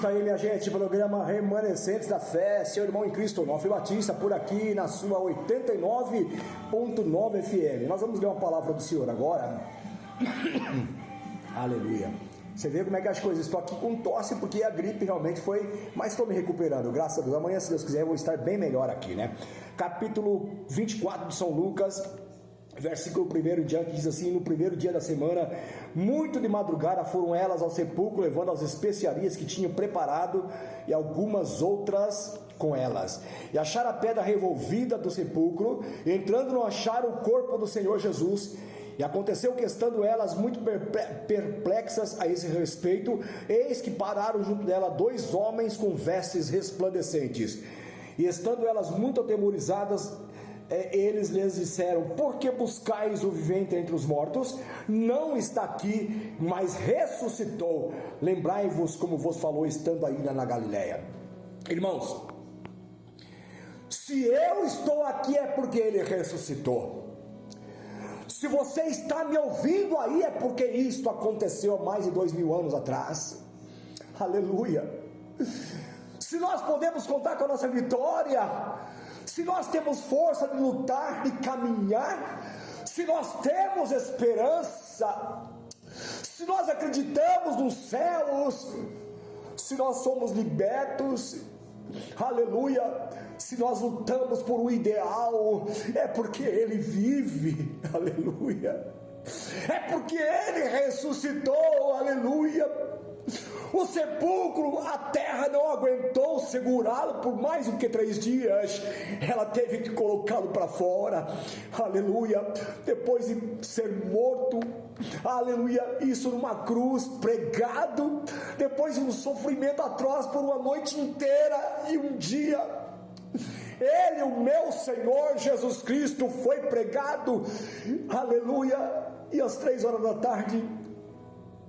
Está aí, minha gente, programa Remanescentes da Fé, seu irmão em Cristo, Onofre Batista, por aqui na sua 89.9 FM. Nós vamos ler uma palavra do Senhor agora. Aleluia. Você vê como é que as coisas, estou aqui com tosse porque a gripe realmente foi, mas estou me recuperando, graças a Deus. Amanhã, se Deus quiser, eu vou estar bem melhor aqui, né? Capítulo 24 de São Lucas, versículo 1 em diante, diz assim: no primeiro dia da semana, muito de madrugada, foram elas ao sepulcro, levando as especiarias que tinham preparado e algumas outras com elas, e acharam a pedra revolvida do sepulcro, e entrando não acharam o corpo do Senhor Jesus. E aconteceu que, estando elas muito perplexas a esse respeito, eis que pararam junto dela dois homens com vestes resplandecentes, e estando elas muito atemorizadas, eles lhes disseram: por que buscais o vivente entre os mortos? Não está aqui, mas ressuscitou. Lembrai-vos como vos falou estando ainda na Galileia. Irmãos, se eu estou aqui é porque ele ressuscitou. Se você está me ouvindo aí é porque isto aconteceu há mais de 2000 anos atrás. Aleluia. Se nós podemos contar com a nossa vitória, se nós temos força de lutar, de caminhar, se nós temos esperança, se nós acreditamos nos céus, se nós somos libertos, aleluia, se nós lutamos por um ideal, é porque Ele vive, aleluia, é porque Ele ressuscitou, aleluia. O sepulcro, a terra não aguentou segurá-lo por mais do que 3 dias, ela teve que colocá-lo para fora, aleluia, depois de ser morto, aleluia, isso numa cruz, pregado, depois de um sofrimento atroz por uma noite inteira e um dia, Ele, o meu Senhor Jesus Cristo, foi pregado, aleluia, e às 3 horas da tarde,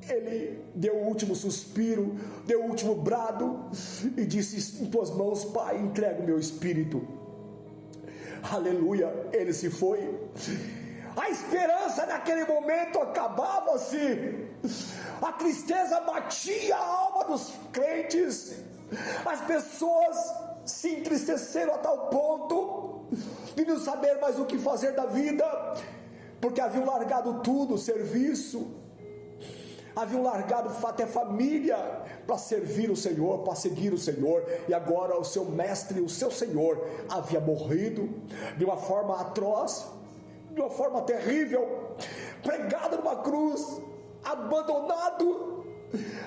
Ele deu o último suspiro, deu o último brado e disse: em tuas mãos, Pai, entrego o meu espírito. Aleluia, ele se foi. A esperança naquele momento acabava-se, a tristeza batia a alma dos crentes, as pessoas se entristeceram a tal ponto de não saber mais o que fazer da vida, porque haviam largado tudo, serviço, haviam largado até família para servir o Senhor, para seguir o Senhor, e agora o seu mestre, o seu Senhor havia morrido de uma forma atroz, de uma forma terrível, pregado numa cruz, abandonado.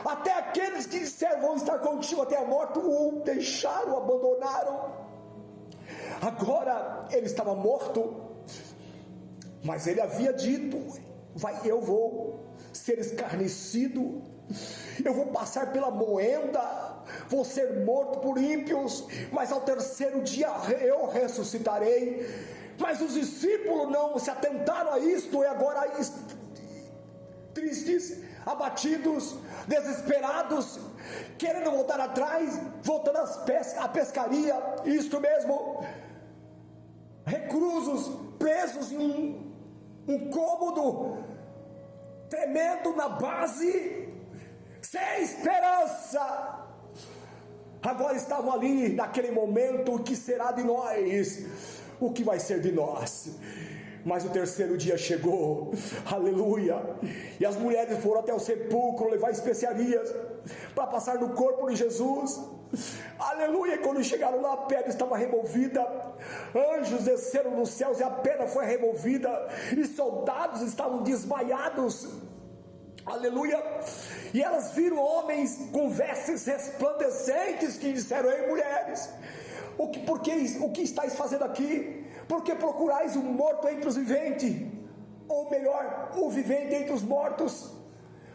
Até aqueles que disseram: vão estar contigo até a morte, o deixaram, o abandonaram. Agora ele estava morto, mas ele havia dito: eu vou ser escarnecido, eu vou passar pela moenda, vou ser morto por ímpios, mas ao 3º dia eu ressuscitarei. Mas os discípulos não se atentaram a isto, e agora tristes, abatidos, desesperados, querendo voltar atrás, voltando à pescaria, isto mesmo, reclusos, presos em um cômodo, tremendo na base, sem esperança. Agora estavam ali naquele momento: o que será de nós? O que vai ser de nós? Mas o 3º dia chegou, aleluia, e as mulheres foram até o sepulcro levar especiarias para passar no corpo de Jesus, aleluia. E quando chegaram lá, a pedra estava removida, anjos desceram dos céus e a pedra foi removida, e soldados estavam desmaiados, aleluia. E elas viram homens com vestes resplandecentes que disseram: ei, mulheres, o que estáis fazendo aqui? Por que procurais o morto entre os viventes? Ou melhor, o vivente entre os mortos?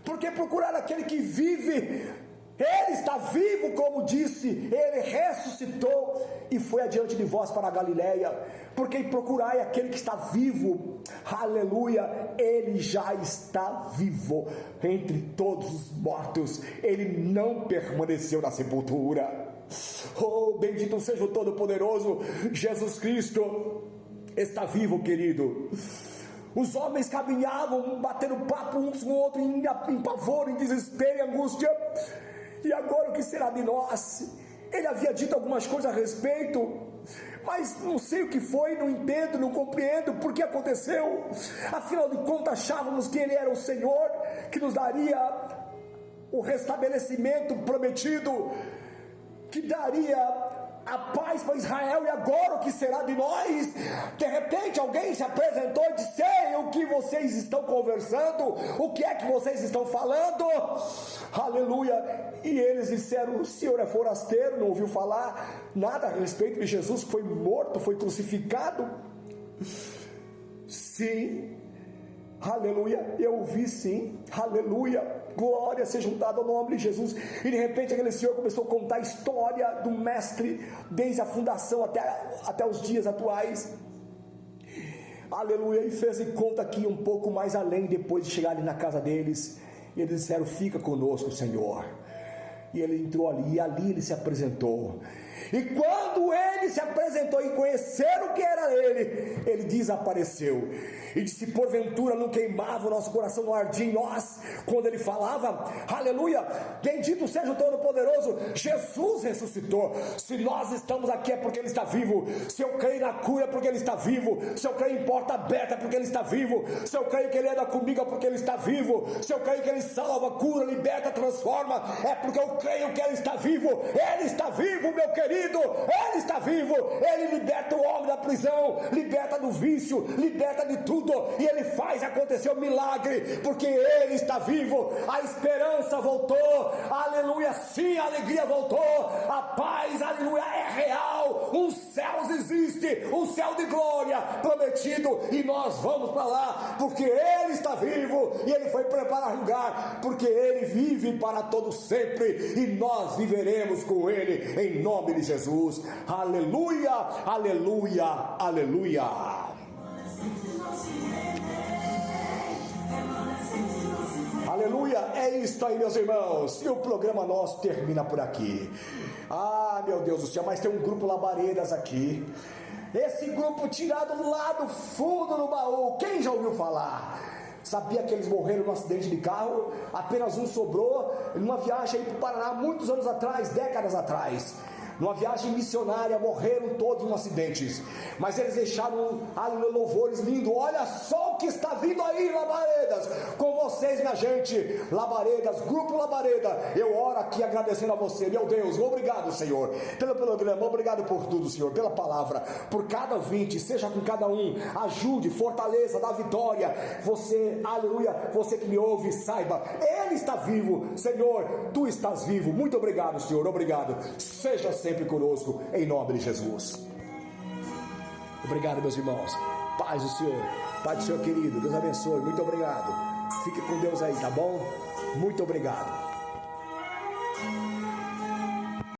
Por que procurar aquele que vive? Ele está vivo, como disse, ele ressuscitou e foi adiante de vós para a Galileia. Porque procurai aquele que está vivo, aleluia, ele já está vivo entre todos os mortos, ele não permaneceu na sepultura. Oh, bendito seja o Todo-Poderoso, Jesus Cristo está vivo, querido. Os homens caminhavam, batendo papo uns com o outro, em pavor, em desespero, em angústia, E agora o que será de nós? Ele havia dito algumas coisas a respeito, mas não sei o que foi, não entendo, não compreendo por que aconteceu. Afinal de contas, achávamos que Ele era o Senhor, que nos daria o restabelecimento prometido, que daria a paz para Israel. E agora o que será de nós? De repente alguém se apresentou e disse: ei, o que vocês estão conversando? O que é que vocês estão falando? Aleluia. E eles disseram: o Senhor é forasteiro, não ouviu falar nada a respeito de Jesus, que foi morto, foi crucificado? Sim, aleluia, eu ouvi sim, aleluia, glória seja dada ao nome de Jesus. E de repente aquele senhor começou a contar a história do mestre, desde a fundação até os dias atuais, aleluia, e fez em conta aqui um pouco mais além, depois de chegar ali na casa deles, e eles disseram: fica conosco, Senhor. E ele entrou ali, e ali ele se apresentou. E quando ele se apresentou e conheceram que era ele desapareceu. E disse: porventura não queimava o nosso coração, não ardia em nós quando ele falava? Aleluia, bendito seja o Todo-Poderoso. Jesus ressuscitou. Se nós estamos aqui é porque Ele está vivo. Se eu creio na cura é porque Ele está vivo. Se eu creio em porta aberta é porque Ele está vivo. Se eu creio que Ele anda comigo é porque Ele está vivo. Se eu creio que Ele salva, cura, liberta, transforma, é porque eu creio que Ele está vivo. Ele está vivo, meu querido. Ele está vivo. Ele liberta o homem da prisão, liberta do vício, liberta de tudo. E Ele faz acontecer o milagre, porque Ele está vivo. A esperança voltou, aleluia, sim, a alegria voltou, a paz, aleluia, é real. Os céus existe, um céu de glória prometido, e nós vamos para lá, porque Ele está vivo, e Ele foi preparar lugar, porque Ele vive para todo sempre, e nós viveremos com Ele, em nome de Jesus. Aleluia, aleluia, aleluia. Aleluia, é isso aí, meus irmãos. E o programa nosso termina por aqui. Ah, meu Deus do céu, mas tem um grupo Labaredas aqui. Esse grupo tirado lá do fundo do baú, quem já ouviu falar? Sabia que eles morreram num acidente de carro? Apenas um sobrou numa viagem aí para o Paraná, muitos anos atrás, décadas atrás. Numa viagem missionária, morreram todos nos acidentes, mas eles deixaram louvores lindos. Olha só o que está vindo aí, Labaredas, com vocês, minha gente. Labaredas, grupo Labareda, eu oro aqui agradecendo a você, meu Deus. Obrigado, Senhor, pelo programa, obrigado por tudo, Senhor, pela palavra, por cada ouvinte, seja com cada um, ajude, fortaleça, dá vitória. Você, aleluia, você que me ouve, saiba, Ele está vivo, Senhor, Tu estás vivo. Muito obrigado, Senhor, obrigado. Seja sempre conosco, em nome de Jesus. Obrigado, meus irmãos. Paz do Senhor, Pai do Senhor querido, Deus abençoe, muito obrigado. Fique com Deus aí, tá bom? Muito obrigado.